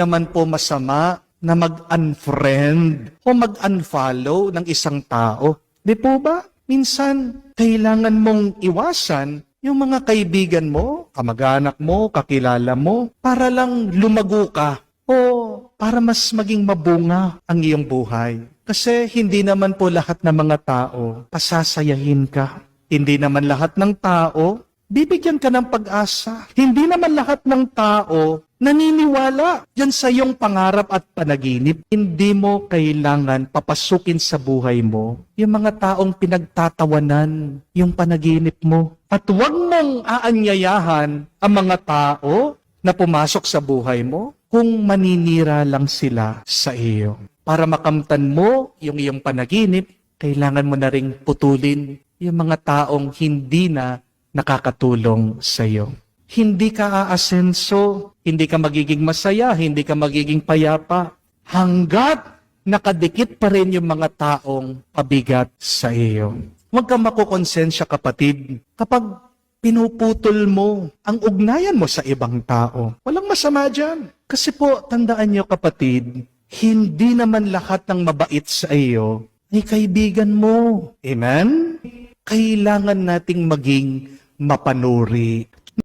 naman po masama na mag-unfriend o mag-unfollow ng isang tao. Di po ba? Minsan, kailangan mong iwasan yung mga kaibigan mo, kamag-anak mo, kakilala mo, para lang lumago ka o para mas maging mabunga ang iyong buhay. Kasi hindi naman po lahat ng mga tao pasasayahin ka. Hindi naman lahat ng tao bibigyan ka ng pag-asa. Hindi naman lahat ng tao naniniwala yan sa iyong pangarap at panaginip. Hindi mo kailangan papasukin sa buhay mo yung mga taong pinagtatawanan yung panaginip mo. At huwag mong aanyayahan ang mga tao na pumasok sa buhay mo kung maninira lang sila sa iyo. Para makamtan mo yung iyong panaginip, kailangan mo na ring putulin yung mga taong hindi na nakakatulong sa iyo. Hindi ka aasenso, hindi ka magiging masaya, hindi ka magiging payapa, hanggat nakadikit pa rin yung mga taong pabigat sa iyo. Huwag kang makukonsensya, kapatid, kapag pinuputol mo ang ugnayan mo sa ibang tao. Walang masama dyan. Kasi po, tandaan niyo, kapatid, hindi naman lahat ng mabait sa iyo ay kaibigan mo. Amen? Kailangan nating maging mapanuri.